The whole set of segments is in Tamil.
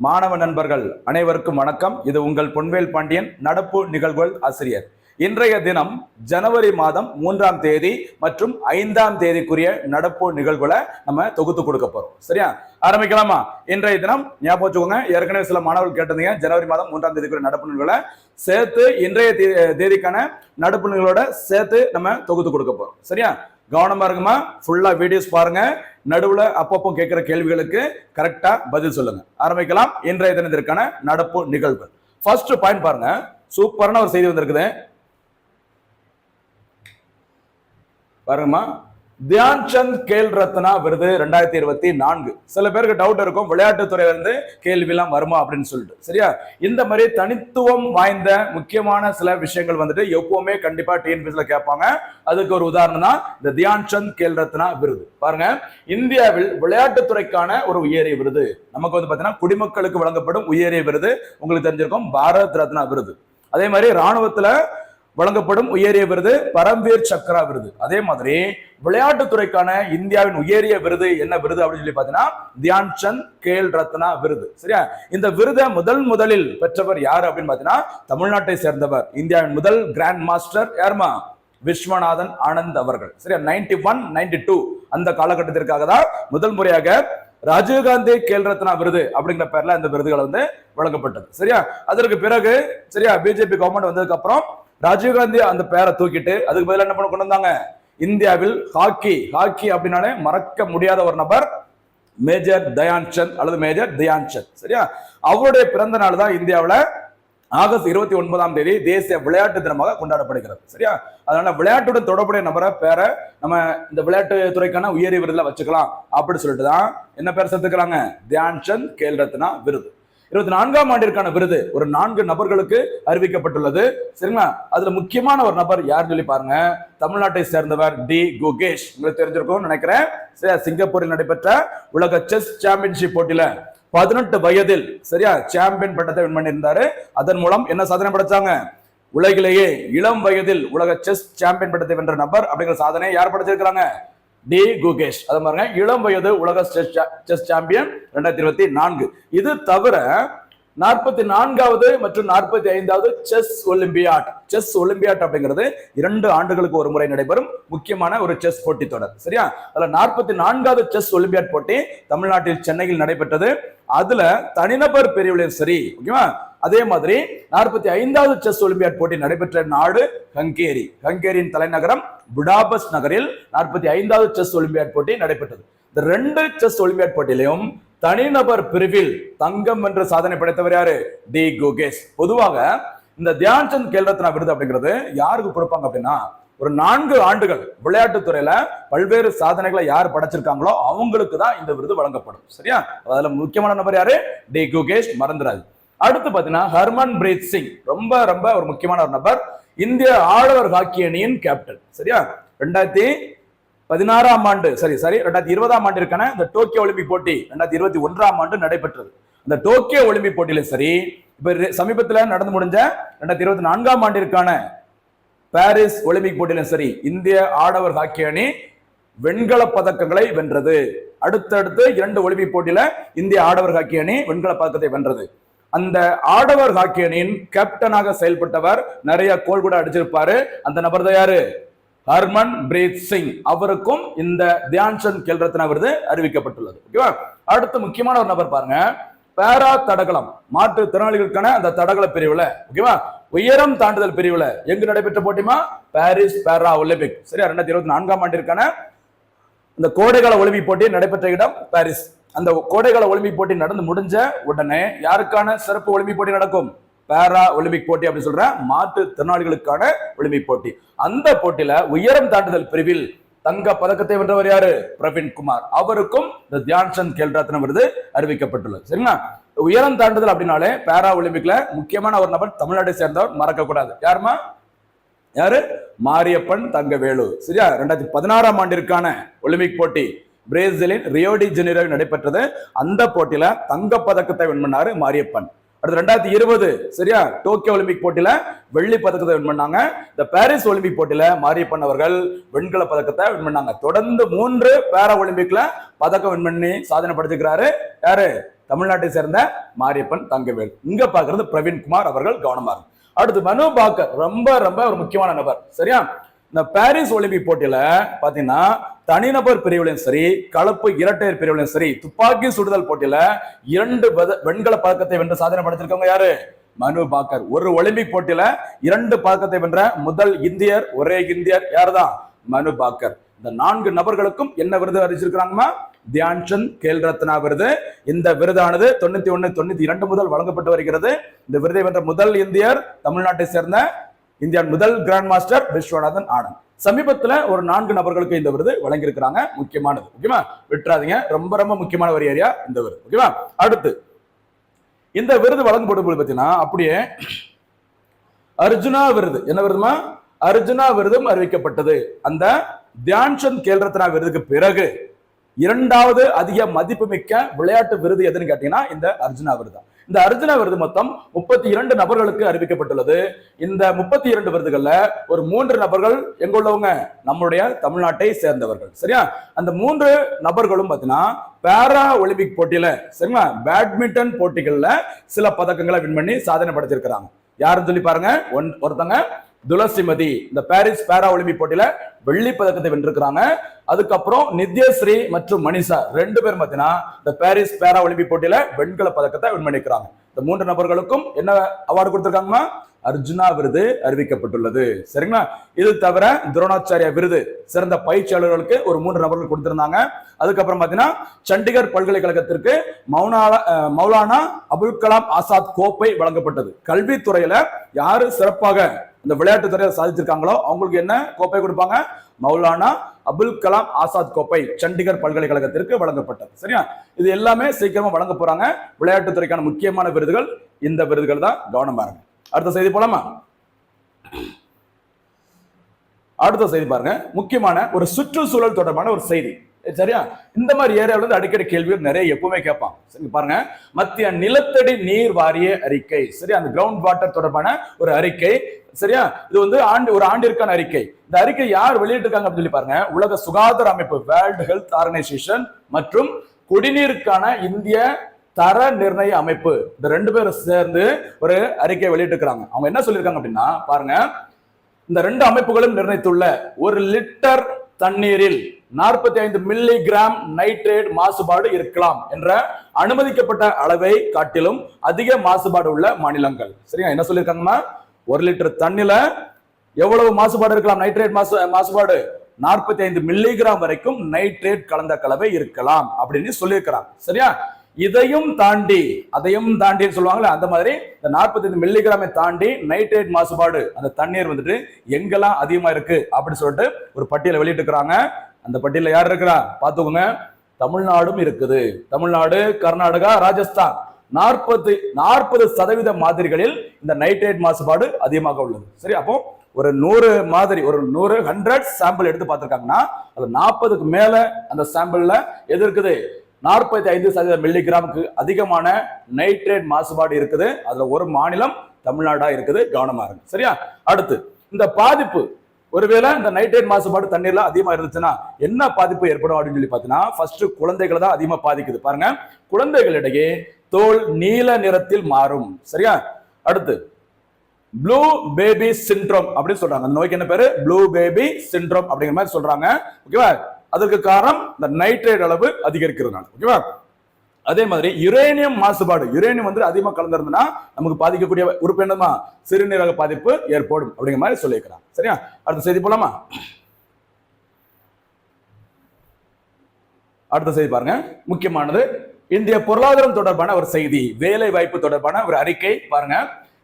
மாணவ நண்பர்கள் அனைவருக்கும் வணக்கம். இது உங்கள் பொன்வேல் பாண்டியன், நடப்பு நிகழ்வுகள் ஆசிரியர். இன்றைய தினம் ஜனவரி மாதம் 3ஆம் தேதி மற்றும் 5ஆம் தேதிக்குரிய நடப்பு நிகழ்வுகளை நம்ம தொகுத்து கொடுக்க போறோம். சரியா, ஆரம்பிக்கலாமா? இன்றைய தினம் ஞாபகம் வச்சுக்கோங்க, ஏற்கனவே சில மாணவர்கள் கேட்டிருந்தீங்க ஜனவரி மாதம் 3ஆம் தேதிக்குரிய நடப்பு நிகழ்வுகளை சேர்த்து இன்றைய தேதிக்கான நடப்பு நிகழ்வோட சேர்த்து நம்ம தொகுத்து கொடுக்க போறோம். சரியா, கவனமா இருக்குமா? ஃபுல்லா வீடியோஸ் பாருங்க, நடுவுல அப்பப்போ கேட்கிற கேள்விகளுக்கு கரெக்டா பதில் சொல்லுங்க. ஆரம்பிக்கலாம் இன்றைய தினத்திற்கான நடப்பு நிகழ்வு. ஃபர்ஸ்ட் பாயிண்ட் பாருங்க, சூப்பரான ஒரு செய்தி வந்திருக்குது பாருங்கம்மா. தியான் சந்த் கேல் ரத்னா விருது 2024. சில பேருக்கு டவுட் இருக்கும், விளையாட்டுத்துறையில இருந்து கேள்வி எல்லாம் வருமா அப்படின்னு சொல்லிட்டு. சரியா, இந்த மாதிரி தனித்துவம் வாய்ந்த முக்கியமான சில விஷயங்கள் வந்துட்டு எப்பவுமே கண்டிப்பா டிஎன்பிஎஸ்ல கேட்பாங்க. அதுக்கு ஒரு உதாரணம் தான் இந்த தியான் சந்த் கேல் ரத்னா விருது. பாருங்க, இந்தியாவில் விளையாட்டுத்துறைக்கான ஒரு உயரிய விருது. நமக்கு வந்து பாத்தீங்கன்னா குடிமக்களுக்கு வழங்கப்படும் உயரிய விருது உங்களுக்கு தெரிஞ்சிருக்கும், பாரத் ரத்னா விருது. அதே மாதிரி ராணுவத்துல வழங்கப்படும் உயரிய விருது பரம்வீர் சக்ரா விருது. அதே மாதிரி விளையாட்டுத்துறைக்கான இந்தியாவின் உயரிய விருது என்ன விருது அப்படின்னு சொல்லி பாத்தீங்கன்னா தியான் சந்த் கேல் ரத்னா விருது. சரியா, இந்த விருதை முதலில் பெற்றவர் யாரு அப்படின்னு பாத்தீங்கன்னா தமிழ்நாட்டை சேர்ந்தவர், இந்தியாவின் முதல் கிராண்ட் மாஸ்டர் யாருமா? விஸ்வநாதன் ஆனந்த் அவர்கள். சரியா, 91, 92 அந்த காலகட்டத்திற்காக தான் முதல் முறையாக ராஜீவ்காந்தி கேல் ரத்னா விருது அப்படிங்கிற பேர்ல இந்த விருதுகள் வந்து வழங்கப்பட்டது. சரியா, அதற்கு பிறகு சரியா பிஜேபி கவர்மெண்ட் வந்ததுக்கு அப்புறம் ராஜீவ்காந்தி அந்த பேரை தூக்கிட்டு அதுக்கு பதிலாக என்ன பண்ண கொண்டு வந்தாங்க, இந்தியாவில் ஹாக்கி அப்படின்னாலே மறக்க முடியாத ஒரு நபர் மேஜர் தயான் சந்த் அல்லது மேஜர் தயான் சந்த். சரியா, அவருடைய பிறந்த நாள் தான் இந்தியாவில் ஆகஸ்ட் 29ஆம் தேதி தேசிய விளையாட்டு தினமாக கொண்டாடப்படுகிறது. சரியா, அதனால விளையாட்டுடன் தொடர்புடைய நபரை பேரை நம்ம இந்த விளையாட்டு துறைக்கான உயரிய விருதுல வச்சுக்கலாம் அப்படின்னு சொல்லிட்டு தான் என்ன பேர் சேர்த்துக்கிறாங்க, தியான் சந்த் கேல் ரத்னா விருது. 24ஆம் ஆண்டிற்கான விருது ஒரு 4 நபர்களுக்கு அறிவிக்கப்பட்டுள்ளது. சரிங்களா, அதுல முக்கியமான ஒரு நபர் யாருன்னு சொல்லி பாருங்க, தமிழ்நாட்டை சேர்ந்தவர் டி குகேஷ். உங்களுக்கு தெரிஞ்சிருக்கும் நினைக்கிறேன். சிங்கப்பூரில் நடைபெற்ற உலக செஸ் சாம்பியன்ஷிப் போட்டியில 18 வயதில் சரியா சாம்பியன் பட்டத்தை வின் பண்ணியிருந்தாரு. அதன் மூலம் என்ன சாதனை படைச்சாங்க, உலகிலேயே இளம் வயதில் உலக செஸ் சாம்பியன் பட்டத்தை வென்ற நபர் அப்படிங்கிற சாதனை யார் படைச்சிருக்கிறாங்க, டி குகேஷ். அது பாருங்க, இளம் வயது உலக செஸ் சாம்பியன் 2024. இது தவிர 44வது மற்றும் 45வது செஸ் ஒலிம்பியாட் அப்படிங்கிறது 2 ஆண்டுகளுக்கு ஒரு முறை நடைபெறும் முக்கியமான ஒரு செஸ் போட்டி தொடர். சரியா, அதுல 44வது செஸ் ஒலிம்பியாட் போட்டி தமிழ்நாட்டில் சென்னையில் நடைபெற்றது. அதுல தனிநபர் பிரிவுலையும் சரி, ஓகேவா. அதே மாதிரி 45வது செஸ் ஒலிம்பியாட் போட்டி நடைபெற்ற நாடு ஹங்கேரியின் தலைநகரம் புடாபெஸ்ட் நகரில் 45வது செஸ் ஒலிம்பியாட் போட்டி நடைபெற்றது. இந்த 2 செஸ் ஒலிம்பியாட் போட்டியிலும் தனிநபர் பிரிவில் தங்கம் வென்ற சாதனை படைத்தவர் யாரு, டி குகேஷ். பொதுவாக இந்த தியான் சந்த் கேல் ரத்னா விருது அப்படிங்கிறது யாருக்கு கொடுப்பாங்க அப்படின்னா, ஒரு 4 ஆண்டுகள் விளையாட்டுத்துறையில பல்வேறு சாதனைகளை யார் படைச்சிருக்காங்களோ அவங்களுக்கு தான் இந்த விருது வழங்கப்படும். சரியா, அதுல முக்கியமான நபர் யாரு, டி குகேஷ், மறந்துடாது. அடுத்து பாத்தீங்கன்னா ஹர்மன் பிரீத் சிங், ரொம்ப ஒரு முக்கியமான ஒரு நபர், இந்திய ஆடவர் ஹாக்கி அணியின் கேப்டன். சரியா, 2016ஆம் ஆண்டு 2020ஆம் ஆண்டிற்கான இந்த டோக்கியோ ஒலிம்பிக் போட்டி 2021ஆம் ஆண்டு நடைபெற்றது. இந்த டோக்கியோ ஒலிம்பிக் போட்டியில சரி, இப்ப சமீபத்தில் நடந்து முடிஞ்ச 2024ஆம் ஆண்டிற்கான பாரிஸ் ஒலிம்பிக் போட்டியிலும் சரி, இந்திய ஆடவர் ஹாக்கி அணி வெண்கல பதக்கங்களை வென்றது. அடுத்தடுத்து 2 ஒலிம்பிக் போட்டியில இந்திய ஆடவர் ஹாக்கி அணி வெண்கல பதக்கத்தை வென்றது. அந்த ஆடவர் ஹாக்கி அணியின் கேப்டனாக செயல்பட்டவர், நிறைய கோல் கூட அடிச்சிருப்பாரு, அந்த நபர் தான் யாரு, ஹர்மன் பிரீத் சிங். அவருக்கும் இந்த தியான் சந்த் கேல் ரத்னா விருது அறிவிக்கப்பட்டுள்ளது. ஓகேவா. அடுத்து முக்கியமான ஒரு நபர் பாருங்க, பேரா தடகளம், மாற்றுத் திறனாளிகளுக்கான அந்த தடகள பிரிவுல, ஓகேவா, உயரம் தாண்டுதல் பிரிவுல எங்கு நடைபெற்ற போட்டிமா, பாரிஸ் பேரா ஒலிம்பிக். சரியா, 2024ஆம் ஆண்டிற்கான இந்த கோடைகால ஒலிம்பிக் போட்டி நடைபெற்ற இடம் பாரிஸ். அந்த கோடைகால ஒலிம்பிக் போட்டி நடந்து முடிஞ்ச உடனே யாருக்கான சிறப்பு ஒலிம்பிக் போட்டி நடக்கும், பேரா ஒலிம்பிக் போட்டி அப்படின்னு சொல்ற மாற்றுத் திறனாளிகளுக்கான ஒலிம்பிக் போட்டி. அந்த போட்டியில உயரம் தாண்டுதல் பிரிவில் தங்க பதக்கத்தை வென்றவர் யாரு, பிரவீன் குமார். அவருக்கும் இந்த தியான் சந்த் கேல் ரத்னா விருது அறிவிக்கப்பட்டுள்ளது. சரிங்களா, உயரம் தாண்டுதல் அப்படின்னாலே பேரா ஒலிம்பிக்ல முக்கியமான ஒரு நபர் தமிழ்நாட்டை சேர்ந்தவர், மறக்க கூடாது. யாருமா, யாரு, மாரியப்பன் தங்கவேலு. சரியா, 2016ஆம் ஆண்டிற்கான ஒலிம்பிக் போட்டி பிரேசிலின் ரியோ டி ஜெனீரோவில் நடைபெற்றது. அந்த போட்டியில தங்க பதக்கத்தை வென் பண்ணாரு மாரியப்பன். அடுத்து 2020 சரியா டோக்கியோ ஒலிம்பிக் போட்டியில வெள்ளி பதக்கத்தை வின் பண்ணாங்க. இந்த பாரிஸ் ஒலிம்பிக் போட்டியில மாரியப்பன் அவர்கள் வெண்கல பதக்கத்தை வின் பண்ணாங்க. தொடர்ந்து 3 பாரா ஒலிம்பிக்ல பதக்கம் வின் பண்ணி சாதனை படைச்சிருக்கிறாரு யாரு, தமிழ்நாட்டை சேர்ந்த மாரியப்பன் தங்கவேல். இங்க பாக்குறது பிரவீன்குமார் அவர்கள் கவனமா இருக்கும். அடுத்து மனு பாக்கர், ரொம்ப ரொம்ப ஒரு முக்கியமான நபர். சரியா, இந்த பாரிஸ் ஒலிம்பிக் போட்டியில பாத்தீங்கன்னா தனிநபர் பிரிவுலையும் சரி, கலப்பு இரட்டையர் பிரிவுலையும் சரி, துப்பாக்கி சுடுதல் போட்டியில 2 வெண்கல பதக்கத்தை வென்று சாதனை படைச்சிருக்கவங்க யாரு? மனு பாக்கர். ஒரு ஒலிம்பிக் போட்டியில 2 பதக்கத்தை வென்ற முதல் இந்தியர், ஒரே இந்தியர் யாருதான்? மனு பாக்கர். இந்த 4 நபர்களுக்கும் என்ன விருது அறிவிச்சிருக்கிறாங்கன்னா தியான்சந்த் கேல் ரத்னா விருது. இந்த விருதானது 91, 92 முதல் வழங்கப்பட்டு வருகிறது. இந்த விருதை வென்ற முதல் இந்தியர் தமிழ்நாட்டை சேர்ந்த இந்தியாவின் முதல் கிராண்ட் மாஸ்டர் விஸ்வநாதன் ஆனந்த். சமீபத்துல ஒரு 4 நபர்களுக்கு இந்த விருது வழங்கி இருக்கிறாங்க. முக்கியமானது, ஓகேவா? விட்டுறாதீங்க, ரொம்ப ரொம்ப முக்கியமான ஒரு ஏரியா இந்த விருது, ஓகேவா? அடுத்து இந்த விருது வழங்கப்படும் போது பாத்தீங்கன்னா அப்படியே அர்ஜுனா விருது, என்ன விருதுமா? அர்ஜுனா விருதும் அறிவிக்கப்பட்டது. அந்த தியான்சந்த் கேல் ரத்னா விருதுக்கு பிறகு 2வது அதிக மதிப்புமிக்க விளையாட்டு விருது எதுன்னு கேட்டீங்கன்னா இந்த அர்ஜுனா விருது. இந்த அர்ஜுனா விருது மொத்தம் 32 நபர்களுக்கு அறிவிக்கப்பட்டுள்ளது. இந்த 32 விருதுகள்ல ஒரு 3 நபர்கள் எங்க உள்ளவங்க? நம்மளுடைய தமிழ்நாட்டை சேர்ந்தவர்கள். சரியா, அந்த 3 நபர்களும் பாத்தீங்கன்னா பாரா ஒலிம்பிக் போட்டியில, சரிங்களா, பேட்மிண்டன் போட்டிகள்ல சில பதக்கங்களை வின் பண்ணி சாதனை படைச்சிருக்கிறாங்க. யாருன்னு சொல்லி பாருங்க. ஒருத்தங்க துளசிமதி, இந்த பாரிஸ் பாரா ஒலிம்பிக் போட்டியில வெள்ளி பதக்கத்தை வென்றிருக்கிறாங்க. அதுக்கப்புறம் நித்யஸ்ரீ மற்றும் மனிஷா 2 பேரும் பார்த்தீங்கன்னா இந்த பாரிஸ் பாரா ஒலிம்பிக் போட்டியில வெண்கல பதக்கத்தை வின் பண்ணிருக்கிறாங்க. இந்த 3 நபர்களுக்கும் என்ன அவார்டு கொடுத்திருக்காங்கன்னா அர்ஜுனா விருது அறிவிக்கப்பட்டுள்ளது. சரிங்களா, இது தவிர துரோணாச்சாரியா விருது சிறந்த பயிற்சியாளர்களுக்கு ஒரு 3 நபர்கள் கொடுத்திருந்தாங்க. அதுக்கப்புறம் பாத்தீங்கன்னா சண்டிகர் பல்கலைக்கழகத்திற்கு மௌலானா அபுல் கலாம் ஆசாத் கோப்பை வழங்கப்பட்டது. கல்வித்துறையில யாரு சிறப்பாக இந்த விளையாட்டு துறையை சாதிச்சிருக்காங்களோ அவங்களுக்கு என்ன கோப்பை கொடுப்பாங்க? மௌலானா அபுல் கலாம் ஆசாத் கோப்பை சண்டிகர் பல்கலைக்கழகத்திற்கு வழங்கப்பட்டது. சரியா, இது எல்லாமே சீக்கிரமா வழங்க போறாங்க. விளையாட்டுத்துறைக்கான முக்கியமான விருதுகள் இந்த விருதுகள் தான். கவனம் பாருங்க. அடுத்த செய்தி போலாமா? அடுத்த செய்தி பாருங்க, முக்கியமான ஒரு சுற்றுச்சூழல் தொடர்பான ஒரு செய்தி. சரியா, இந்த மாதிரி ஏரியாவில இருந்து அடிக்கடி கேள்விகள் நிறைய எப்பவுமே கேட்பாங்க. சரி பாருங்க, மத்திய நிலத்தடி நீர் வாரிய அறிக்கை. சரியா, அந்த கிரவுண்ட் வாட்டர் தொடர்பான ஒரு அறிக்கை. சரியா, இது வந்து ஒரு ஆண்டிற்கான அறிக்கை. இந்த அறிக்கை யார் வெளியிட்டிருக்காங்க அப்படின்னு சொல்லி பாருங்க. உலக சுகாதார அமைப்பு, வேர்ல்ட் ஹெல்த் ஆர்கனைசேஷன் மற்றும் குடிநீருக்கான இந்திய தர நிர்ணய அமைப்பு, இந்த 2 பேரும் சேர்ந்து ஒரு அறிக்கை வெளியிட்டிருக்கிறாங்க. அவங்க என்ன சொல்லியிருக்காங்க அப்படின்னா பாருங்க, இந்த 2 அமைப்புகளும் நிர்ணயித்துள்ள 1 லிட்டர் தண்ணீரில் 45 மில்லி கிராம் நைட்ரேட் மாசுபாடு இருக்கலாம் என்ற அனுமதிக்கப்பட்ட அளவை காட்டிலும் அதிக மாசுபாடு உள்ள மாநிலங்கள். சரியா, என்ன சொல்லியிருக்காங்கன்னா 1 லிட்டர் தண்ணில எவ்வளவு மாசுபாடு இருக்கலாம்? நைட்ரேட் மாசுபாடு 45 மில்லி கிராம் வரைக்கும் நைட்ரேட் கலந்த கலவை இருக்கலாம் அப்படின்னு சொல்லியிருக்கிறாங்க. சரியா, இதையும் தாண்டி அதையும் தாண்டி சொல்லுவாங்கல்ல, அந்த மாதிரி இந்த 45 மில்லி கிராமை தாண்டி நைட்ரேட் மாசுபாடு அந்த தண்ணீர் வந்துட்டு எங்கெல்லாம் அதிகமா இருக்கு அப்படின்னு சொல்லிட்டு ஒரு பட்டியலை வெளியிட்டு இருக்கிறாங்க. அந்த பட்டியல யார் இருக்கிறா பாத்துக்கோங்க. தமிழ்நாடும் இருக்குது. தமிழ்நாடு, கர்நாடகா, ராஜஸ்தான் 40% மாதிரிகளில் இந்த நைட்ரேட் மாசுபாடு அதிகமாக உள்ளது. சரி, அப்போ ஒரு 100 மாதிரி, ஒரு 100 சாம்பிள் எடுத்து பார்த்திருக்காங்கன்னா அது 40க்கு மேல அந்த சாம்பிள்ல எது இருக்குது? 45% மில்லி கிராமுக்கு அதிகமான நைட்ரேட் மாசுபாடு இருக்குது. அதுல ஒரு மாநிலம் தமிழ்நாடா இருக்குது. கவனமா இருக்கு. சரியா, அடுத்து இந்த பாதிப்பு, ஒருவேளை இந்த நைட்ரேட் மாசுபாடு தண்ணீர்ல அதிகமா இருந்துச்சுன்னா என்ன பாதிப்பு ஏற்படும் அப்படின்னு சொல்லி பாத்தீங்கன்னா, ஃபர்ஸ்ட் குழந்தைகளை தான் அதிகமா பாதிக்குது. பாருங்க, குழந்தைகளிடையே தோல் நீல நிறத்தில் மாறும். சரியா, அடுத்து ப்ளூ பேபி சிண்ட்ரோம் அப்படின்னு சொல்றாங்க. அந்த நோய்க்கு என்ன பேரு? ப்ளூ பேபி சிண்ட்ரோம் அப்படிங்கிற மாதிரி சொல்றாங்க. ஓகேவா, அதுக்கு காரணம் இந்த நைட்ரேட் அளவு அதிகரிக்கிறதுனால. ஓகேவா, அதே மாதிரி யுரேனியம் மாசுபாடு, யுரேனியம் வந்து அதிகமா கலந்துருந்தா நமக்கு பாதிக்கக்கூடிய உறுப்பு என்னமா? சிறுநீரக பாதிப்பு ஏற்படும் அப்படிங்கிற மாதிரி சொல்லியிருக்கிறாங்க. சரியா, அடுத்த செய்தி போலாமா? அடுத்த செய்தி பாருங்க, முக்கியமானது இந்திய பொருளாதாரம் தொடர்பான ஒரு செய்தி, வேலை வாய்ப்பு தொடர்பான ஒரு அறிக்கை. பாருங்க,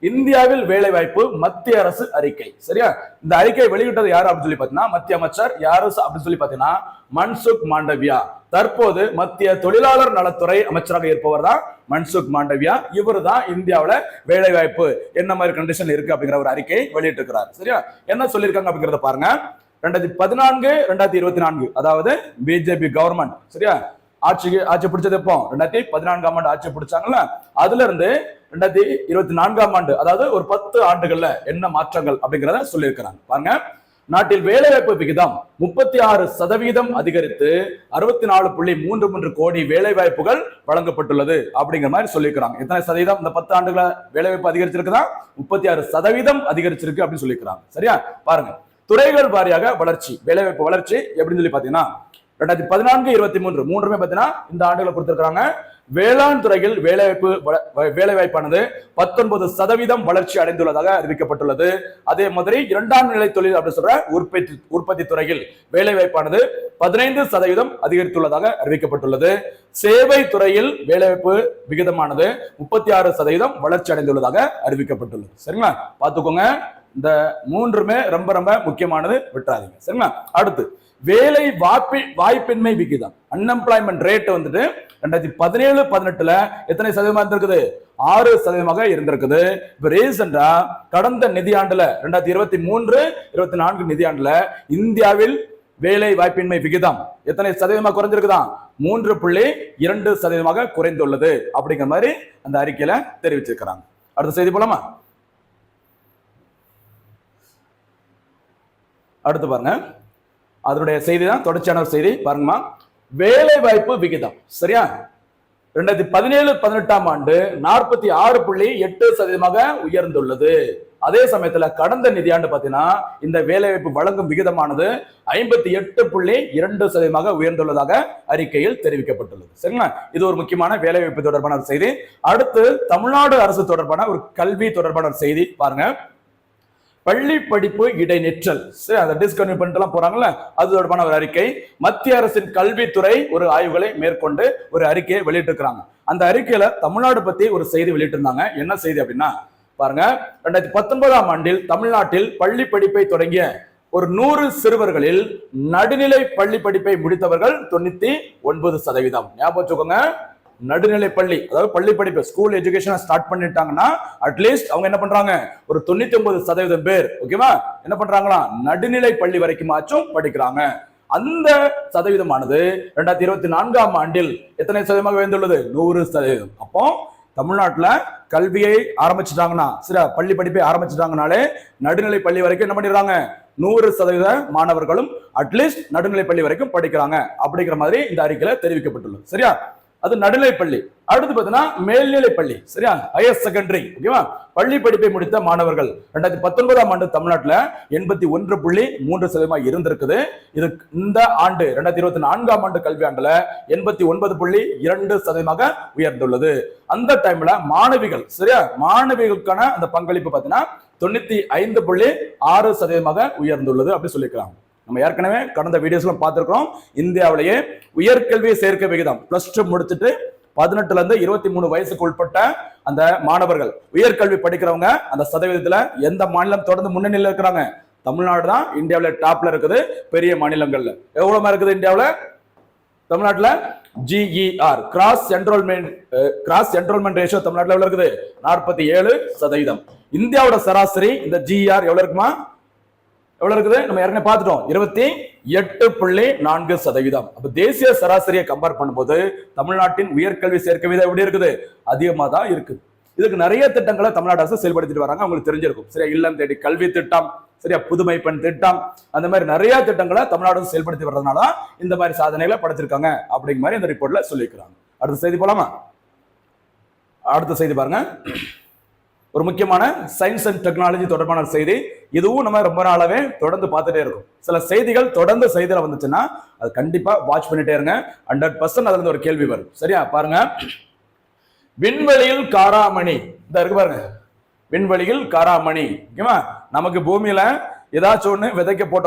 இந்தியாவில் வேலை வாய்ப்பு மத்திய அரசு அறிக்கை. சரியா, இந்த அறிக்கை வெளியிட்டது யாரு அப்படின்னு சொல்லி பாத்தீங்கன்னா மத்திய அமைச்சர் யாரு அப்படின்னு சொல்லி பாத்தீங்கன்னா மன்சுக் மாண்டவியா. தற்போது மத்திய தொழிலாளர் நலத்துறை அமைச்சராக இருப்பவர் தான் மன்சுக் மாண்டவியா. இவர் தான் இந்தியாவில வேலை வாய்ப்பு என்ன மாதிரி கண்டிஷன் இருக்கு அப்படிங்கிற ஒரு அறிக்கை வெளியிட்டு இருக்கிறார். சரியா, என்ன சொல்லியிருக்காங்க அப்படிங்கறத பாருங்க. 2014, 2024 அதாவது பிஜேபி கவர்மெண்ட் சரியா ஆட்சி பிடிச்சது எப்போ? 2014ஆம் ஆண்டு ஆட்சி பிடிச்சாங்கல்ல, அதுல இருந்து 2024ஆம் ஆண்டு அதாவது ஒரு 10 ஆண்டுகள்ல என்ன மாற்றங்கள் அப்படிங்கிறத சொல்லியிருக்கிறாங்க. பாருங்க, நாட்டில் வேலைவாய்ப்பு விகிதம் 36% அதிகரித்து 64.33 கோடி வேலை வாய்ப்புகள் வழங்கப்பட்டுள்ளது அப்படிங்கிற மாதிரி சொல்லியிருக்கிறாங்க. எத்தனை சதவீதம் இந்த 10 ஆண்டுகள வேலைவாய்ப்பு அதிகரிச்சிருக்குதா? 36% அதிகரிச்சிருக்கு அப்படின்னு சொல்லியிருக்கிறாங்க. சரியா? பாருங்க, துறைகள் வாரியாக வளர்ச்சி, வேலைவாய்ப்பு வளர்ச்சி எப்படின்னு சொல்லி பாத்தீங்கன்னா 2014-23 மூன்றுமே பாத்தீங்கன்னா இந்த ஆண்டுகளை கொடுத்திருக்காங்க. வேளாண் துறையில் வேலைவாய்ப்பானது 19% வளர்ச்சி அடைந்துள்ளதாக அறிவிக்கப்பட்டுள்ளது. அதே மாதிரி இரண்டாம் நிலை தொழில் அப்படின்னு சொல்ற உற்பத்தி துறையில் வேலைவாய்ப்பானது 15% அதிகரித்துள்ளதாக அறிவிக்கப்பட்டுள்ளது. சேவை துறையில் வேலைவாய்ப்பு விகிதமானது 36% வளர்ச்சி அடைந்துள்ளதாக அறிவிக்கப்பட்டுள்ளது. சரிங்களா? பாத்துக்கோங்க, இந்த மூன்றுமே ரொம்ப ரொம்ப முக்கியமானது, விட்டுறாதீங்க. சரிங்களா? அடுத்து வேலை வாய்ப்பின்மை விகிதம், அன்எம்ப்ளாய்மெண்ட் ரேட் வந்துட்டு 2017-18 எத்தனை சதவீதமா இருந்திருக்குது? 6% இருந்திருக்குது. இப்ப ரீசெண்டா கடந்த நிதியாண்டுல 2023-24 நிதியாண்டுல இந்தியாவில் வேலை வாய்ப்பின்மை விகிதம் எத்தனை சதவீதமா குறைஞ்சிருக்குதான்? 3.2% குறைந்துள்ளது அப்படிங்கிற மாதிரி அந்த அறிக்கையில தெரிவிச்சிருக்கிறாங்க. அடுத்த செய்தி போலாமா? அடுத்து பாருங்க, அதனுடைய செய்தி தான் தொடர்ச்சியான செய்தி. பாருங்கம்மா, வேலை வாய்ப்பு விகிதம் சரியா 2017-18 ஆண்டு 46.8% உயர்ந்துள்ளது. அதே சமயத்துல கடந்த நிதியாண்டு பாத்தீங்கன்னா இந்த வேலைவாய்ப்பு வழங்கும் விகிதமானது 58.2% உயர்ந்துள்ளதாக அறிக்கையில் தெரிவிக்கப்பட்டுள்ளது. சரிங்களா? இது ஒரு முக்கியமான வேலைவாய்ப்பு தொடர்பான ஒரு செய்தி. அடுத்து தமிழ்நாடு அரசு தொடர்பான ஒரு கல்வி தொடர்பான ஒரு செய்தி பாருங்க. பள்ளி படிப்பு இடைநிற்றல், அதை டிஸ்கன்டினியூ பண்ணிட்டு போறாங்கல்ல, அது தொடர்பான ஒரு அறிக்கை. மத்திய அரசின் கல்வித்துறை ஒரு ஆய்வுகளை மேற்கொண்டு ஒரு அறிக்கையை வெளியிட்டிருக்கிறாங்க. அந்த அறிக்கையில தமிழ்நாடு பத்தி ஒரு செய்தி வெளியிட்டிருந்தாங்க. என்ன செய்தி அப்படின்னா பாருங்க, 2019 ஆண்டில் தமிழ்நாட்டில் பள்ளி படிப்பை தொடங்கிய ஒரு 100 சிறுவர்களில் நடுநிலை பள்ளி படிப்பை முடித்தவர்கள் 99%. ஞாபகம் வச்சுக்கோங்க, நடுநிலை பள்ளி, அதாவது பள்ளி படிப்பு ஸ்கூல் எஜுகேஷன் ஸ்டார்ட் பண்ணிட்டாங்கன்னா அட்லீஸ்ட் அவங்க என்ன பண்றாங்க, ஒரு 99% பேர் ஓகேவா என்ன பண்றாங்களா, நடுநிலை பள்ளி வரைக்குமாச்சும் படிக்கிறாங்க. அந்த சதவீதமானது 2024 ஆண்டில் எத்தனை சதவீதமாக உயர்ந்துள்ளது? 100%. அப்போ தமிழ்நாட்டுல கல்வியை ஆரம்பிச்சுட்டாங்கன்னா, சில பள்ளி படிப்பை ஆரம்பிச்சுட்டாங்கனாலே நடுநிலை பள்ளி வரைக்கும் என்ன பண்ணிடுறாங்க, 100% மாணவர்களும் அட்லீஸ்ட் நடுநிலை பள்ளி வரைக்கும் படிக்கிறாங்க அப்படிங்கிற மாதிரி இந்த அறிக்கையில தெரிவிக்கப்பட்டுள்ளது. சரியா? அது நடுநிலை பள்ளி. அடுத்து பார்த்தீங்கன்னா மேல்நிலை பள்ளி, சரியா, ஹையர் செகண்டரி ஓகேவா, பள்ளி படிப்பை முடித்த மாணவர்கள் 2019 ஆண்டு தமிழ்நாட்டில் 81.3% இருந்திருக்குது. இது இந்த ஆண்டு 2024 ஆண்டு கல்வி ஆண்டுல 89.2% உயர்ந்துள்ளது. அந்த டைம்ல மாணவிகள், சரியா, மாணவிகளுக்கான அந்த பங்களிப்பு பார்த்தீங்கன்னா 95.6% உயர்ந்துள்ளது அப்படி சொல்லிக்கிறாங்க. நம்ம ஏற்கனவே கடந்த வீடியோஸ்ல பார்த்திருக்கிறோம், இந்தியாவிலேயே உயர்கல்வி சேர்க்கை விகிதம் +2 முடிச்சுட்டு 18 இருந்து 23 வயசுக்கு உட்பட்ட அந்த மாணவர்கள் உயர்கல்வி படிக்கிறவங்க அந்த சதவீதத்துல எந்த மாநிலம் தொடர்ந்து முன்னணியில் இருக்கிறாங்க? தமிழ்நாடு தான் இந்தியாவில டாப்ல இருக்குது. பெரிய மாநிலங்கள்ல எவ்வளவு இருக்குது இந்தியாவில? தமிழ்நாட்டுல GER கிராஸ் என்ரோல்மெண்ட் ரேஷியோ தமிழ்நாட்டுல எவ்வளவு இருக்குது? 47%. இந்தியாவோட சராசரி இந்த GER எவ்வளவு இருக்குமா? எவ்வளவு இருக்குது? நம்ம ஏற்கனவே பார்த்துட்டோம், 28.4%. அப்ப தேசிய சராசரியை கம்பேர் பண்ணும்போது தமிழ்நாட்டின் உயர்கல்வி சேர்க்கை விகிதம் எப்படி இருக்குது? அதிகமா தான் இருக்குது. இதுக்கு நிறைய திட்டங்களை தமிழ்நாடு அரசு செயல்படுத்திட்டு வராங்க, உங்களுக்கு தெரிஞ்சிருக்கும். சரியா? இல்லம் தேடி கல்வி திட்டம், சரியா, புதுமை பெண் திட்டம், அந்த மாதிரி நிறைய திட்டங்களை தமிழ்நாடு செயல்படுத்தி வர்றதுனால இந்த மாதிரி சாதனைகளை படைச்சிருக்காங்க அப்படிங்கிற மாதிரி இந்த ரிப்போர்ட்ல சொல்லியிருக்கிறாங்க. அடுத்த செய்தி போலாமா? அடுத்த செய்தி பாருங்க, ஒரு முக்கியமான சயின்ஸ் அண்ட் டெக்னாலஜி தொடர்பான செய்தி. இதுவும் நம்ம ரொம்ப நாளாவே தொடர்ந்து பார்த்துட்டே இருக்கும். சில செய்திகள் தொடர்ந்து செய்தியில வந்துச்சுன்னா அது கண்டிப்பா வாட்ச் பண்ணிட்டே இருங்க. 100% அதுல இருந்து ஒரு கேள்வி வரும். சரியா? பாருங்க, விண்வெளியில் காராமணி இந்த இருக்கு பாருங்க, விண்வெளியில் காராமணி ஓகேவா. நமக்கு பூமியில ஏதாச்சும் ஒண்ணு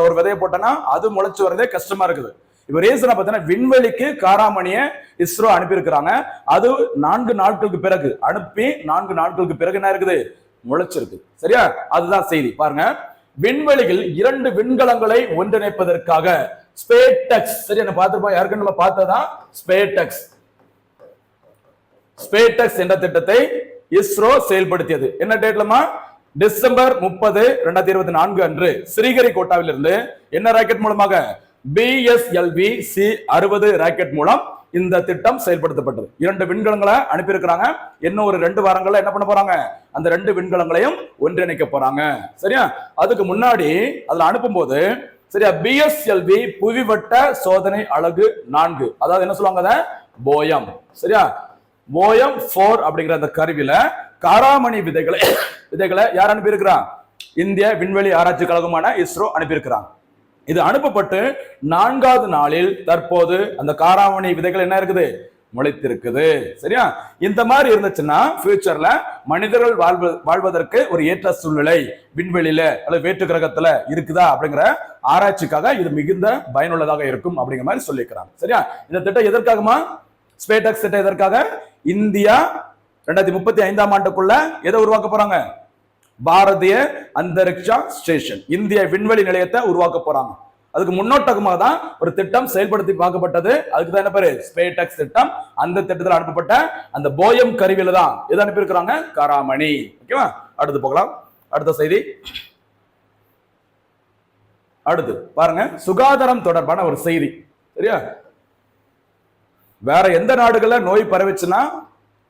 ஒரு விதையை போட்டோம்னா அது முளைச்சு வரதே கஷ்டமா இருக்குது. இப்ப ரீசனா பார்த்தீங்கன்னா விண்வெளிக்கு காராமணியை இஸ்ரோ அனுப்பி இருக்கிறாங்க. அது 4 நாட்களுக்கு பிறகு அனுப்பி 4 நாட்களுக்கு பிறகு என்ன இருக்குது? முளைச்சிருக்கு. சரியா? அதுதான் செய்தி. பாருங்க, விண்வெளியில் 2 விண்கலங்களை ஒன்றிணைப்பதற்காக ஸ்பேடெக்ஸ், சரியா பார்த்திருப்போம், யாருக்கு நம்ம பார்த்ததான் ஸ்பேடெக்ஸ் என்ற திட்டத்தை இஸ்ரோ செயல்படுத்தியது. என்ன டேட்லமா? டிசம்பர் 30, 2024 அன்று ஸ்ரீஹரிகோட்டாவில் இருந்து என்ன ராக்கெட் மூலமாக? BSLV C-60 ராக்கெட் மூலம் இந்த திட்டம் செயல்படுத்தப்பட்டது. 2 விண்கலங்களை அனுப்பியிருக்கிறாங்க. இன்னும் ஒரு 2 வாரங்கள்ல என்ன பண்ண போறாங்க, அந்த 2 விண்கலங்களையும் ஒன்றிணைக்க போறாங்க. சரியா? அதுக்கு முன்னாடி அதுல அனுப்பும்போது சரியா பிஎஸ்எல்வி புவிவட்ட சோதனை அலகு 4, அதாவது என்ன சொல்லுவாங்க, போயம். சரியா? போயம் 4 அப்படிங்கிற அந்த கருவியில காராமணி விதைகளை யார் அனுப்பியிருக்கிறான், இந்திய விண்வெளி ஆராய்ச்சி கழகமான இஸ்ரோ அனுப்பியிருக்கிறாங்க. இது அனுப்பப்பட்டு 4வது நாளில் தற்போது அந்த காராமணி விதைகள் என்ன இருக்குது, முளைத்திருக்குது. சரியா? இந்த மாதிரி இருந்துச்சுன்னா ஃபியூச்சர்ல மனிதர்கள் வாழ்வதற்கு ஒரு ஏற்ற சூழ்நிலை விண்வெளியில அல்லது வேற்று கிரகத்துல இருக்குதா அப்படிங்கிற ஆராய்ச்சிக்காக இது மிகுந்த பயனுள்ளதாக இருக்கும் அப்படிங்கிற மாதிரி சொல்லிக்கிறாங்க. சரியா? இந்த திட்டம் எதற்காகமா, ஸ்பேடெக்ஸ் திட்டம் எதற்காக, இந்தியா 2035ஆம் ஆண்டுக்குள்ள எதை உருவாக்க போறாங்க, பாரதிய அந்தரிக்ஷா ஸ்டேஷன், இந்திய விண்வெளி நிலையத்தை உருவாக்க போறாங்க. அதுக்கு முன்னோட்டமாக தான் ஒரு திட்டம் செயல்படுத்தி பார்க்கப்பட்டது. அதுக்கு தான் என்ன பேரு, ஸ்பேடெக்ஸ் திட்டம். அந்த திட்டத்தில் அனுப்பப்பட்ட அந்த போயம் கருவியில தான் எது அனுப்பியிருக்கிறாங்க, காராமணி. ஓகேவா? அடுத்து போகலாம். அடுத்த செய்தி. அடுத்து பாருங்க, சுகாதாரம் தொடர்பான ஒரு செய்தி. சரியா? வேற எந்த நாடுகள்ல நோய் பரவிச்சுன்னா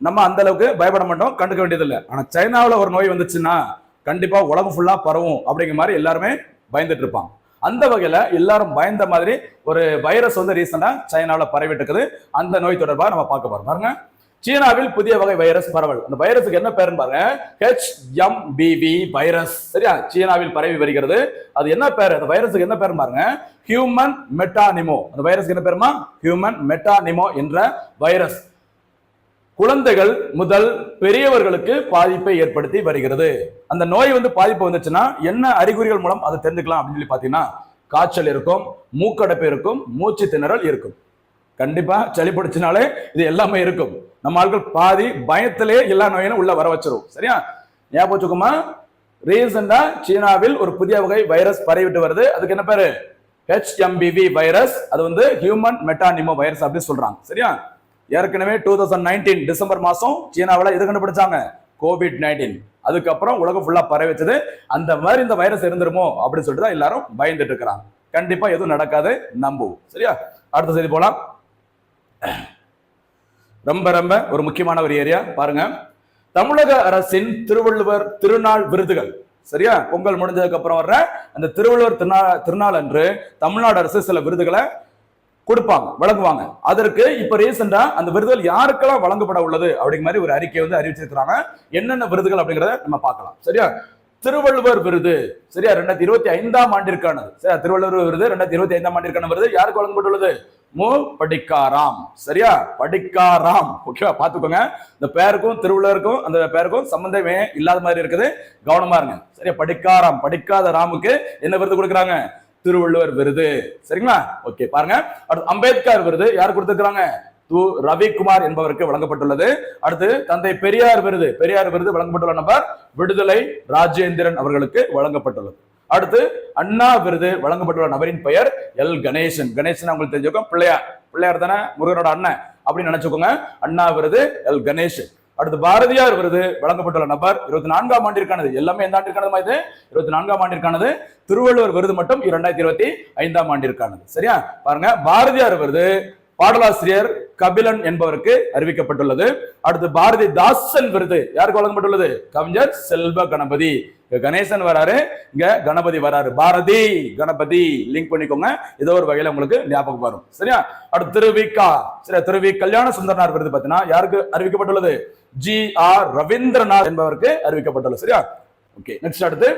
நம்ம அந்த அளவுக்கு பயப்பட மாட்டோம், கண்டுக்க வேண்டியது இல்லை. ஆனா சைனாவில் ஒரு நோய் வந்துச்சுன்னா கண்டிப்பா உலகம் ஃபுல்லா பரவும் அப்படிங்கிற மாதிரி எல்லாருமே பயந்துட்டு இருப்பாங்க. அந்த வகையில எல்லாரும் பயந்த மாதிரி ஒரு வைரஸ் வந்து ரீசெண்டா சைனாவில் பரவிட்டு இருக்குது. அந்த நோய் தொடர்பாக நம்ம பார்க்க போறோம். பாருங்க, சீனாவில் புதிய வகை வைரஸ் பரவல். அந்த வைரஸுக்கு என்ன பேருன்னு பாருங்க, HMBV வைரஸ். சரியா? சீனாவில் பரவி வருகிறது. அது என்ன பேரு, அந்த வைரஸுக்கு என்ன பேருன்னு பாருங்க, ஹியூமன் மெட்டானிமோ. அந்த வைரஸுக்கு என்ன பேருமா, ஹியூமன் மெட்டானிமோ என்ற வைரஸ் குழந்தைகள் முதல் பெரியவர்களுக்கு பாதிப்பை ஏற்படுத்தி வருகிறது. அந்த நோய் வந்து பாதிப்பு வந்துச்சுன்னா என்ன அறிகுறிகள் மூலம் அதை தெரிஞ்சுக்கலாம் அப்படின்னு சொல்லி பாத்தீங்கன்னா, காய்ச்சல் இருக்கும், மூக்கடைப்பு இருக்கும், மூச்சு திணறல் இருக்கும். கண்டிப்பா சளி பிடிச்சினாலே இது எல்லாமே இருக்கும். நம்ம ஆட்கள் பாதி பயத்திலே எல்லா நோயிலும் உள்ள வர வச்சிரும். சரியா? ஞாபகம் வச்சுக்கோமா, ரீசெண்டா சீனாவில் ஒரு புதிய வகை வைரஸ் பரவிட்டு வருது. அதுக்கு என்ன பேரு, HMBV வைரஸ். அது வந்து ஹியூமன் மெட்டானிமோ வைரஸ் அப்படின்னு சொல்றாங்க. சரியா? ஏற்கனவே 2019 டிசம்பர் மாசம் சீனாவில் எது கண்டுபிடிச்சாங்க, COVID-19. அதுக்கப்புறம் உலகம் ஃபுல்லா பரவிச்சது. அந்த மாதிரி இந்த வைரஸ் இருந்துருமோ அப்படின்னு சொல்லிட்டு தான் எல்லாரும் பயந்துட்டு இருக்கிறாங்க. கண்டிப்பா எதுவும் நடக்காது, நம்புவோம். சரியா? அடுத்த செய்தி போலாம். ரொம்ப ரொம்ப ஒரு முக்கியமான ஒரு ஏரியா பாருங்க, தமிழக அரசின் திருவள்ளுவர் திருநாள் விருதுகள். சரியா? பொங்கல் முடிஞ்சதுக்கு அப்புறம் வர்ற அந்த திருவள்ளுவர் திருநாள் அன்று தமிழ்நாடு அரசு சில விருதுகளை கொடுப்பாங்க, வழங்குவாங்க. அதற்கு இப்ப ரீசெண்டா அந்த விருதுகள் யாருக்கெல்லாம் வழங்கப்பட உள்ளது அப்படிங்கிற மாதிரி ஒரு அறிக்கை வந்து அறிவிச்சிருக்கிறாங்க. என்னென்ன விருதுகள் அப்படிங்கிறத நம்ம பார்க்கலாம். சரியா? திருவள்ளுவர் விருது. சரியா? 2025ஆம் ஆண்டிற்கானது. சரியா? திருவள்ளுவர் விருது 2025ஆம் ஆண்டிற்கான விருது யாருக்கு வழங்கப்பட்டுள்ளது, மு படிக்காராம். சரியா? படிக்காராம். ஓகேவா? பாத்துக்கோங்க, இந்த பேருக்கும் திருவள்ளுவருக்கும் அந்த பேருக்கும் சம்பந்தமே இல்லாத மாதிரி இருக்குது, கவனமா இருங்க. சரியா? படிக்காராம், படிக்காத ராமுக்கு என்ன விருது கொடுக்குறாங்க, திருவள்ளுவர் விருது. சரிங்களா? ஓகே, பாருங்க. அடுத்து அம்பேத்கர் விருது யார் கொடுத்திருக்காங்க, ரவிக்குமார் என்பவருக்கு வழங்கப்பட்டுள்ளது. அடுத்து தந்தை பெரியார் விருது, பெரியார் விருது வழங்கப்பட்டுள்ள நபர் விடுதலை ராஜேந்திரன் அவர்களுக்கு வழங்கப்பட்டுள்ளது. அடுத்து அண்ணா விருது வழங்கப்பட்டுள்ள நபரின் பெயர் எல் கணேசன். கணேசன் உங்களுக்கு தெரிஞ்சுக்கோங்க, பிள்ளையார், பிள்ளையார் தானே, முருகனோட அண்ணன் அப்படின்னு நினைச்சுக்கோங்க. அண்ணா விருது எல் கணேசன். அடுத்து பாரதியார் விருது வழங்கப்பட்டுள்ள நபர் 24ஆம் ஆண்டிற்கானது. எல்லாமே எந்த ஆண்டிற்கானது, இது 24ஆம் ஆண்டிற்கானது. திருவள்ளுவர் விருது மட்டும் 2025ஆம் ஆண்டிற்கானது. சரியா? பாருங்க, பாரதியார் விருது பாடலாசிரியர் கபிலன் என்பவருக்கு அறிவிக்கப்பட்டுள்ளது. அடுத்து பாரதிதாசன் விருது யாருக்கு வழங்கப்பட்டுள்ளது, கவிஞர் செல்வ கணபதி. கணேசன் வராரு, இங்க கணபதி வராரு, பாரதி கணபதி லிங்க் பண்ணிக்கோங்க, ஏதோ ஒரு வகையில உங்களுக்கு ஞாபகம் வரும். சரியா? அடுத்து திருவிக்கா, சரி, திருவி கல்யாண சுந்தரனார் விருது பார்த்தீங்கன்னா யாருக்கு அறிவிக்கப்பட்டுள்ளது, GR ரவீந்திரநாத் என்பவருக்கு அறிவிக்கப்பட்டுள்ளது. சரியா? ஓகே, நெக்ஸ்ட் அடுத்து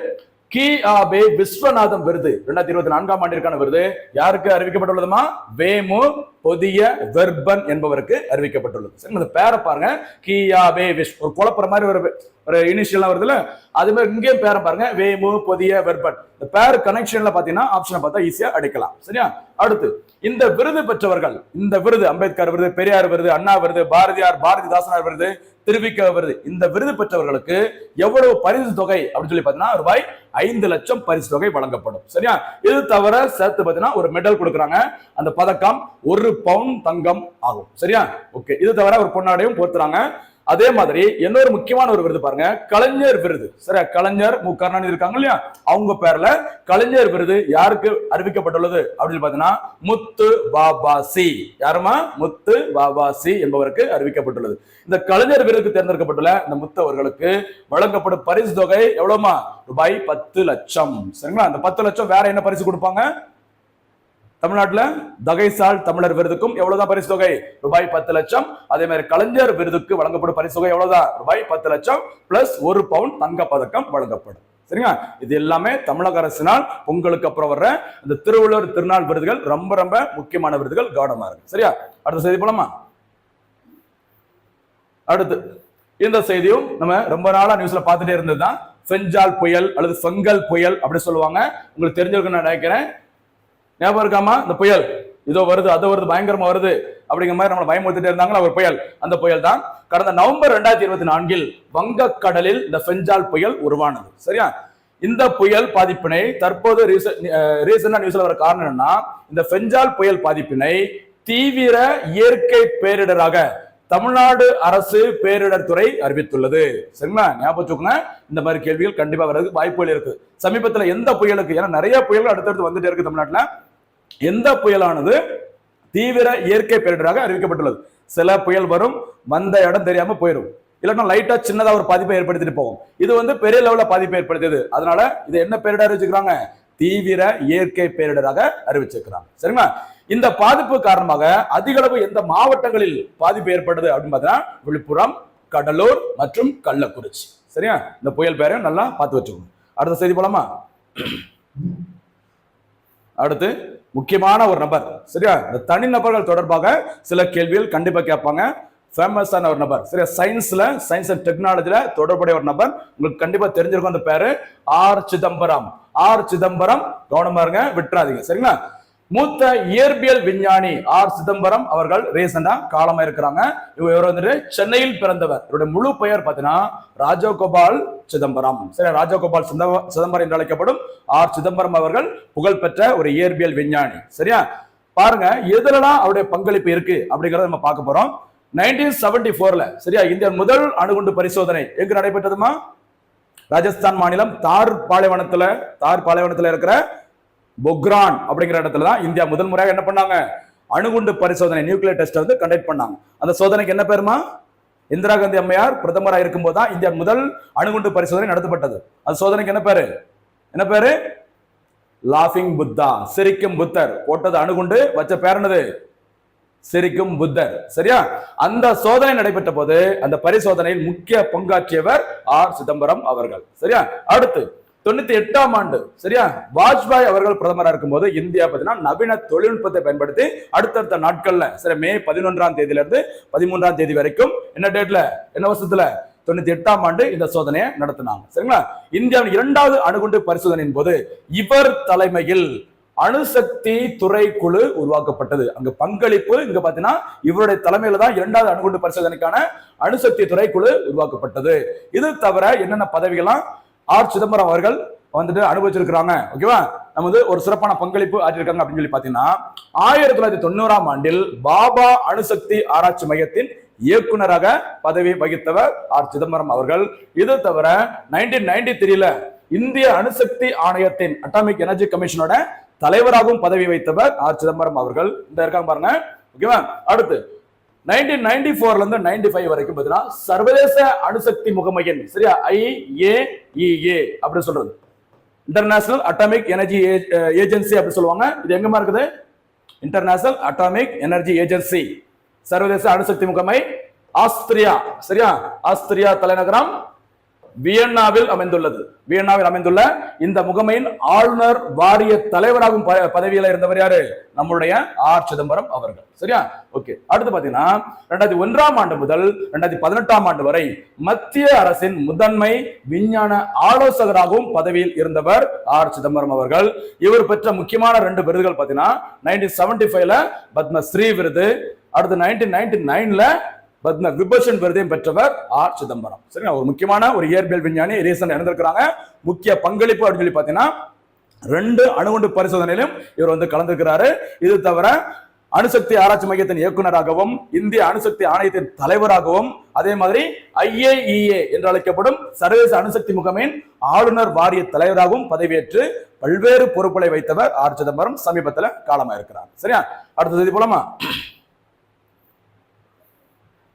கி.ஆ.பே. விஸ்வநாதம் விருது 2024ஆம் ஆண்டிற்கான விருது யாருக்கு அறிவிக்கப்பட்டுள்ளதுமா, வேமு பொதிய வெர்பன் என்பவருக்கு அறிவிக்கப்பட்டுள்ளது. சரி, இந்த பேரை பாருங்க, கி.ஆ.பே. ஒரு குழப்பற மாதிரி ஒரு இனிஷியலா வருதுல, அது மாதிரி இங்கேயும் பேரை பாருங்க, வேமு பொதிய வெர்பன். இந்த பேர் கனெக்ஷன்ல பாத்தீங்கன்னா ஆப்ஷனை பார்த்தா ஈஸியா அடிக்கலாம். சரியா? அடுத்து இந்த விருது பெற்றவர்கள், இந்த விருது அம்பேத்கர் விருது, பெரியார் விருது, அண்ணா விருது, பாரதியார் பாரதிதாசனார் விருது, திருவிக்க விருது, இந்த விருது பெற்றவர்களுக்கு எவ்வளவு பரிசு தொகை அப்படின்னு சொல்லி பாத்தீங்கன்னா ரூபாய் 5 லட்சம் பரிசு தொகை வழங்கப்படும். சரியா? இது தவிர சேர்த்து பாத்தீங்கன்னா ஒரு மெடல் கொடுக்குறாங்க, அந்த பதக்கம் 1 பவுன் தங்கம் ஆகும். சரியா? ஓகே, இது தவிர ஒரு பொன்னாடையும் போத்துறாங்க. அதே மாதிரி இன்னொரு முக்கியமான ஒரு விருது பாருங்க, கலைஞர் விருது. சரியா, கலைஞர் மு கருணாநிதி இருக்காங்க இல்லையா, அவங்க பேர்ல கலைஞர் விருது யாருக்கு அறிவிக்கப்பட்டுள்ளது அப்படின்னு பாத்தீங்கன்னா முத்து பாபாசி. யாருமா? முத்து பாபாசி என்பவருக்கு அறிவிக்கப்பட்டுள்ளது. இந்த கலைஞர் விருதுக்கு தேர்ந்தெடுக்கப்பட்டுள்ள இந்த முத்து அவர்களுக்கு வழங்கப்படும் பரிசு தொகை எவ்வளவுமா? ரூபாய் 10 லட்சம். சரிங்களா, அந்த 10 லட்சம் வேற என்ன பரிசு கொடுப்பாங்க? தமிழ்நாட்டுல தகைசால் தமிழர் விருதுக்கும் எவ்வளவுதான் பரிசு தொகை? ரூபாய் 10 லட்சம். அதே மாதிரி கலைஞர் விருதுக்கு வழங்கப்படும் பரிசு தொகை எவ்வளவுதான்? ரூபாய் 10 லட்சம் பிளஸ் 1 பவுன் தங்க பதக்கம் வழங்கப்படும். சரிங்களா, இது எல்லாமே தமிழக அரசினால் பொங்கலுக்கு அப்புறம் வர்ற இந்த திருவள்ளுவர் திருநாள் விருதுகள் ரொம்ப ரொம்ப முக்கியமான விருதுகள். கவனமா இருக்கு. சரியா, அடுத்த செய்தி போலாமா? அடுத்து இந்த செய்தியும் நம்ம ரொம்ப நாளா நியூஸ்ல பார்த்துட்டே இருந்ததுதான். பெஞ்சால் புயல் அல்லது ஃபெங்கல் புயல் அப்படி சொல்லுவாங்க. உங்களுக்கு தெரிஞ்சிருக்குன்னு நான் நினைக்கிறேன். ஞாபகம் இருக்காமா? இந்த புயல் இதோ வருது, அதோ வருது, பயங்கரமா வருது அப்படிங்கிற மாதிரி நம்மளை பயமுறுத்திட்டே இருந்தாங்களா ஒரு புயல். அந்த புயல் தான் கடந்த நவம்பர் 2024 வங்கக்கடலில் இந்த பெஞ்சால் புயல் உருவானது. சரியா, இந்த புயல் பாதிப்பினை தற்போது ரீசெண்டா நியூஸ்ல வர காரணம் என்னன்னா, இந்த பெஞ்சால் புயல் பாதிப்பினை தீவிர இயற்கை பேரிடராக தமிழ்நாடு அரசு பேரிடர் துறை அறிவித்துள்ளது. சரிங்களா, ஞாபகம் வச்சுக்கோங்க. இந்த மாதிரி கேள்விகள் கண்டிப்பா வர்றதுக்கு வாய்ப்புகள் இருக்கு. சமீபத்தில் எந்த புயலுக்கு, ஏன்னா நிறைய புயல்கள் அடுத்தடுத்து வந்துட்டே இருக்கு தமிழ்நாட்டுல, எந்த புயலானது தீவிர இயற்கை பேரிடராக அறிவிக்கப்பட்டுள்ளது? சில புயல் வரும், வந்த இடம் தெரியாம போயிடும், இல்லைன்னா லைட்டா சின்னதா ஒரு பாதிப்பை ஏற்படுத்திட்டு போகும். இது பெரிய லெவல்ல பாதிப்பை ஏற்படுத்தியது. அதனால இது என்ன பேரிடர் அறிவிச்சுக்கிறாங்க? தீவிர இயற்கை பேரிடராக அறிவிச்சிருக்கிறாங்க. சரிங்களா, இந்த பாதிப்பு காரணமாக அதிக அளவு எந்த மாவட்டங்களில் பாதிப்பு ஏற்படுது அப்படின்னு பார்த்தீங்கன்னா விழுப்புரம், கடலூர் மற்றும் கள்ளக்குறிச்சி. சரியா, இந்த புயல் பேரையும் நல்லா பார்த்து வச்சுக்கணும். அடுத்த செய்தி போலாமா? அடுத்து முக்கியமான ஒரு நபர். சரியா, இந்த தனிநபர்கள் தொடர்பாக சில கேள்விகள் கண்டிப்பா கேட்பாங்க. ஃபேமஸான ஒரு நபர். சரியா, சயின்ஸ் அண்ட் டெக்னாலஜில தொடர்புடைய ஒரு நபர். உங்களுக்கு கண்டிப்பா தெரிஞ்சிருக்கும் அந்த பேரு ஆர் சிதம்பரம். ஆர் சிதம்பரம், கவனமா இருங்க, விட்டுறாதீங்க. சரிங்களா, மூத்த இயற்பியல் விஞ்ஞானி ஆர் சிதம்பரம் அவர்கள் ரீசெண்டா காலமா இருக்கிறாங்க. இவர் சென்னையில் பிறந்தவர். இவருடைய முழு பெயர் பார்த்தீங்கன்னா ராஜகோபால் சிதம்பரம். சரி, ராஜகோபால் சிதம்பரம் என்று அழைக்கப்படும் ஆர் சிதம்பரம் அவர்கள் புகழ்பெற்ற ஒரு இயற்பியல் விஞ்ஞானி. சரியா, பாருங்க எதுலாம் அவருடைய பங்களிப்பு இருக்கு அப்படிங்கறத நம்ம பார்க்க போறோம். 1974ல சரியா, இந்திய முதல் அணுகுண்டு பரிசோதனை எங்கு நடைபெற்றதுமா? ராஜஸ்தான் மாநிலம் தார் பாலைவனத்துல இருக்கிற பொக்ரான் அப்படிங்கிற இடத்துல தான் இந்தியா முதல் முறையாக என்ன பண்ணாங்க? அணுகுண்டு பரிசோதனை, நியூக்ளியர் டெஸ்ட் கண்டக்ட் பண்ணாங்க. அந்த சோதனைக்கு என்ன பேருமா? இந்திரா காந்தி அம்மையார் பிரதமராக இருக்கும் போது தான் இந்தியா முதல் அணுகுண்டு பரிசோதனை நடத்தப்பட்டது. அந்த சோதனைக்கு என்ன பேரு? லாஃபிங் புத்தா, சிரிக்கும் புத்தர். போட்டது அணுகுண்டு, வச்ச பேர் என்னது? சிரிக்கும் புத்தர். சரியா, அந்த சோதனை நடைபெற்ற போது அந்த பரிசோதனையில் முக்கிய பங்காற்றியவர் ஆர் சிதம்பரம் அவர்கள். சரியா, அடுத்து 98ஆம் ஆண்டு சரியா, வாஜ்பாய் அவர்கள் பிரதமராக இருக்கும் போது இந்தியா பார்த்தீங்கன்னா நவீன தொழில்நுட்பத்தை பயன்படுத்தி அடுத்தடுத்த நாட்கள்ல சரி மே 11ஆம் தேதியில இருந்து 13ஆம் தேதி வரைக்கும் என்ன டேட்ல, என்ன வருஷத்துல, 98ஆம் ஆண்டு இந்த சோதனையை நடத்தினாங்க. சரிங்களா, இந்தியாவின் 2வது அணுகுண்டு பரிசோதனையின் போது இவர் தலைமையில் அணுசக்தி துறை குழு உருவாக்கப்பட்டது. அங்க பங்களிப்பு இங்க பாத்தீங்கன்னா இவருடைய தலைமையில தான் 2வது அணுகுண்டு பரிசோதனைக்கான அணுசக்தி துறை குழு உருவாக்கப்பட்டது. இது தவிர என்னென்ன பதவிகள்லாம் ஆர் சிதம்பரம் அவர்கள் அனுபவிச்சிருக்கிறாங்க, ஓகேவா, நம்ம ஒரு சிறப்பான பங்களிப்பு ஆற்றிருக்காங்க அப்படின்னு சொல்லி பாத்தீங்கன்னா 1990ஆம் ஆண்டில் பாபா அணுசக்தி ஆராய்ச்சி மையத்தின் இயக்குநராக பதவி வகித்தவர் ஆர் சிதம்பரம் அவர்கள். இது தவிர 1993ல இந்திய அணுசக்தி ஆணையத்தின் அட்டாமிக் எனர்ஜி கமிஷனோட தலைவராகவும் பதவி வைத்தவர் ஆர் சிதம்பரம் அவர்கள். இந்த இருக்காங்க பாருங்க, ஓகேவா. அடுத்து 1994ல இருந்து 95 வரைக்கும் பாத்தீங்கன்னா சர்வதேச அணுசக்தி முகமையின் சரியா IAEA அப்படி சொல்றது, இன்டர்நேஷனல் அட்டாமிக் எனர்ஜி ஏஜென்சி அப்படி சொல்லுவாங்க. இது எங்கமா இருக்குது? இன்டர்நேஷனல் அட்டாமிக் எனர்ஜி ஏஜென்சி, சர்வதேச அணுசக்தி முகமை, ஆஸ்திரியா. சரியா, ஆஸ்திரியா தலைநகரம் வியன்னாவில் அமைந்துள்ள இந்த முகமையின் ஆளுநர் வாரிய தலைவராகும் பதவியில இருந்தவர் யாரு? நம்மளுடைய ஆர் சிதம்பரம் அவர்கள். சரியா, ஓகே. அடுத்து பாத்தீங்கன்னா 2001ஆம் ஆண்டு முதல் 2018ஆம் ஆண்டு வரை மத்திய அரசின் முதன்மை விஞ்ஞான ஆலோசகராகவும் பதவியில் இருந்தவர் ஆர் சிதம்பரம் அவர்கள். இவர் பெற்ற முக்கியமான 2 விருதுகள் பாத்தீங்கன்னா 1975ல பத்மஸ்ரீ விருது, அடுத்து 1999ல பத்ம விபூஷன் விருதையும் பெற்றவர் ஆர் சிதம்பரம். சரிங்களா, ஒரு முக்கியமான ஒரு இயற்பியல் விஞ்ஞானி ரீசன்ட் இறந்திருக்கிறாங்க. முக்கிய பங்களிப்பு அப்படின்னு சொல்லி பாத்தீங்கன்னா 2 அணுகுண்டு பரிசோதனையிலும் இவர் கலந்துக்கிறாரு. இது தவிர அணுசக்தி ஆராய்ச்சி மையத்தின் இயக்குநராகவும் இந்திய அணுசக்தி ஆணையத்தின் தலைவராகவும் அதே மாதிரி IAEA என்று அழைக்கப்படும் சர்வதேச அணுசக்தி முகமையின் ஆளுநர் வாரிய தலைவராகவும் பதவியேற்று பல்வேறு பொறுப்புகளை வைத்தவர் ஆர் சிதம்பரம் சமீபத்தில் காலமா இருக்கிறார். சரியா? அடுத்த செய்தி போலாமா?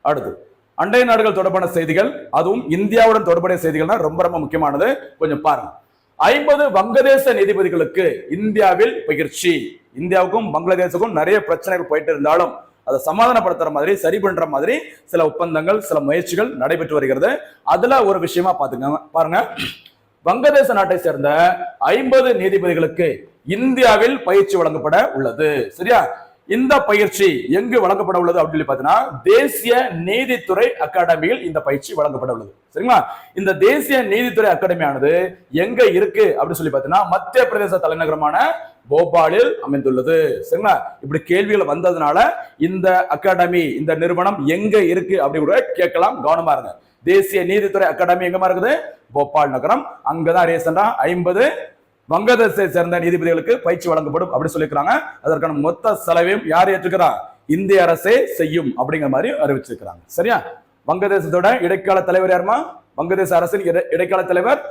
அடுத்து அண்டை நாடுகள் தொடர்பான செய்திகள், அதுவும் இந்தியாவுடன் தொடர்புடைய செய்திகள்னா ரொம்ப ரொம்ப முக்கியமானது. கொஞ்சம் பாருங்க. 50 வங்கதேச நீதிபதிகளுக்கு இந்தியாவில் பயிற்சி. இந்தியாவுக்கும் பங்களாதேஷுக்கும் நிறைய பிரச்சனைகள் போயிட்டு இருந்தாலும் அதை சமாதானப்படுத்துற மாதிரி, சரி பண்ற மாதிரி சில ஒப்பந்தங்கள், சில முயற்சிகள் நடைபெற்று வருகிறது. அதுல ஒரு விஷயமா பாருங்க. வங்கதேச நாட்டை சேர்ந்த 50 நீதிபதிகளுக்கு இந்தியாவில் பயிற்சி வழங்கப்பட உள்ளது. சரியா? இந்த பயிற்சி எங்கு வழங்கப்பட உள்ளது அப்படின்னு பாத்தீங்கன்னா தேசிய நீதித்துறை அகாடமியில் இந்த பயிற்சி வழங்கப்பட உள்ளது. சரிங்களா? இந்த தேசிய நீதித்துறை அகாடமியானது எங்க இருக்கு அப்படின்னு சொல்லி பாத்தீங்கன்னா மத்திய பிரதேச தலைநகரமான போபாலில் அமைந்துள்ளது. சரிங்களா? இப்படி கேள்விகள் வந்ததுனால இந்த அகாடமி, இந்த நிறுவனம் எங்க இருக்கு அப்படின்னு கேட்கலாம். கவனமா இருங்க. தேசிய நீதித்துறை அகாடமி எங்கமா இருக்குது? போபால் நகரம். அங்கதான் ரீசெண்டா 50 வங்கதேசத்தை சேர்ந்த நீதிபதிகளுக்கு பயிற்சி வழங்கப்படும் அப்படின்னு சொல்லியிருக்காங்க. அதற்கான மொத்த செலவையும் யார் ஏற்றுக்கிறார்? இந்திய அரசே செய்யும் அப்படிங்கிற மாதிரி அறிவிச்சிருக்கிறாங்க. சரியா? வங்கதேசத்தோட இடைக்கால தலைவர் யாருமா? வங்கதேச அரசின் இடைக்கால தலைவர்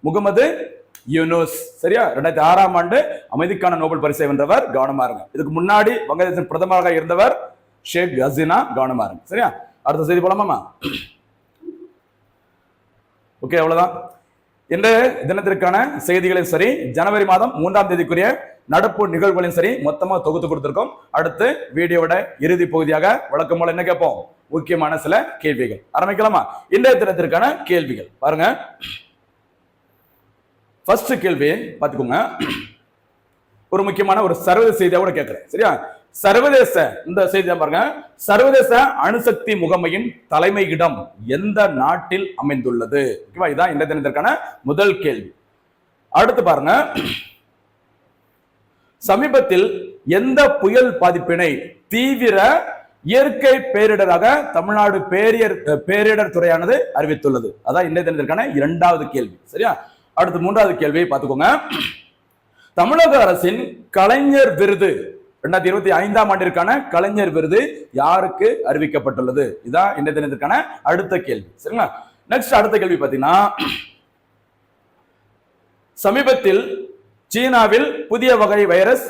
முகமது யூனுஸ். சரியா? 2006ஆம் ஆண்டு அமைதிக்கான நோபல் பரிசை வென்றவர். கவனமா இருங்க. இதுக்கு முன்னாடி வங்கதேச பிரதமராக இருந்தவர் ஷேக் ஹசீனா. கவனமா இருங்க. சரியா? அடுத்த செய்தி போலாமா? ஓகே, அவ்வளவுதான் இன்றைய தினத்திற்கான செய்திகளையும் சரி, ஜனவரி மாதம் 3ஆம் தேதிக்குரிய நடப்பு நிகழ்வுகளையும் சரி மொத்தமா தொகுத்து கொடுத்திருக்கோம். அடுத்து வீடியோட இறுதி பகுதியாக வழக்கம் போல என்ன கேட்போம்? முக்கியமான சில கேள்விகள். ஆரம்பிக்கலாமா? இன்றைய தினத்திற்கான கேள்விகள் பாருங்க. ஃபர்ஸ்ட் கேள்வி பாத்துக்கோங்க. ஒரு முக்கியமான ஒரு சர்வதேச செய்தியா கூட கேட்கிறேன். சரியா? சர்வதேச, இந்த செய்தி பாருங்க. சர்வதேச அணுசக்தி முகமையின் தலைமையிடம் எந்த நாட்டில் அமைந்துள்ளது? இதான் இந்த தினத்திற்கான முதல் கேள்வி. அடுத்து பாருங்க. சமீபத்தில் எந்த புயல் பாதிப்பினை தீவிர இயற்கை பேரிடராக தமிழ்நாடு பேரிடர் துறையானது அறிவித்துள்ளது? அதான் இந்த தினத்திற்கான இரண்டாவது கேள்வி. சரியா? அடுத்து மூன்றாவது கேள்வி பாத்துக்கோங்க. தமிழக அரசின் கலைஞர் விருது 2025ஆம் ஆண்டிற்கான கலைஞர் விருது யாருக்கு அறிவிக்கப்பட்டுள்ளது? இதான் இந்த தினத்திற்கான அடுத்த கேள்வி. சரிங்களா? நெக்ஸ்ட் அடுத்த கேள்வி பாத்தீங்கன்னா, சமீபத்தில் சீனாவில் புதிய வகை வைரஸ்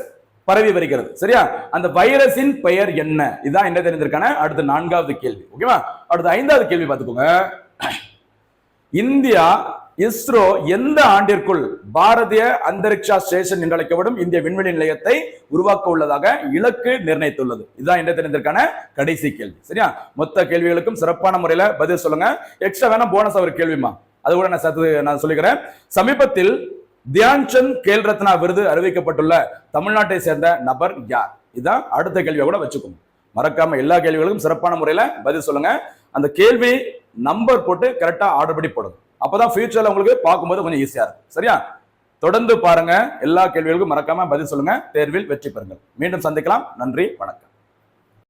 பரவி வருகிறது. சரியா? அந்த வைரஸின் பெயர் என்ன? இதான் இந்த தினத்திற்கான அடுத்த 4வது கேள்வி. ஓகேவா? அடுத்த 5வது கேள்வி பாத்துக்கோங்க. இந்தியா இஸ்ரோ எந்த ஆண்டிற்குள் பாரதிய அந்தரிக்ஷா ஸ்டேஷன் என்று அழைக்கப்படும் இந்திய விண்வெளி நிலையத்தை உருவாக்க உள்ளதாக இலக்கு நிர்ணயித்துள்ளது? இதுதான் இந்த தினத்திற்கான கடைசி கேள்வி. சரியா? மொத்த கேள்விகளுக்கும் சிறப்பான முறையில பதில் சொல்லுங்க. எக்ஸ்ட்ரா வேணா போனஸ் ஒரு கேள்விமா, அது கூட நான் சொல்லிக்கிறேன். சமீபத்தில் தியான்சந்த் கேல் ரத்னா விருது அறிவிக்கப்பட்டுள்ள தமிழ்நாட்டை சேர்ந்த நபர் யார்? இதுதான் அடுத்த கேள்வியை கூட வச்சுக்கோங்க. மறக்காம எல்லா கேள்விகளுக்கும் சிறப்பான முறையில பதில் சொல்லுங்க. அந்த கேள்வி நம்பர் போட்டு கரெக்டா ஆர்டர் படி போடுங்க. அப்பதான் ஃபியூச்சர்ல உங்களுக்கு பார்க்கும்போது கொஞ்சம் ஈஸியா இருக்கும். சரியா? தொடர்ந்து பாருங்க. எல்லா கேள்விகளுக்கும் மறக்காம பதில் சொல்லுங்க. தேர்வில் வெற்றி பெறுங்கள். மீண்டும் சந்திக்கலாம். நன்றி, வணக்கம்.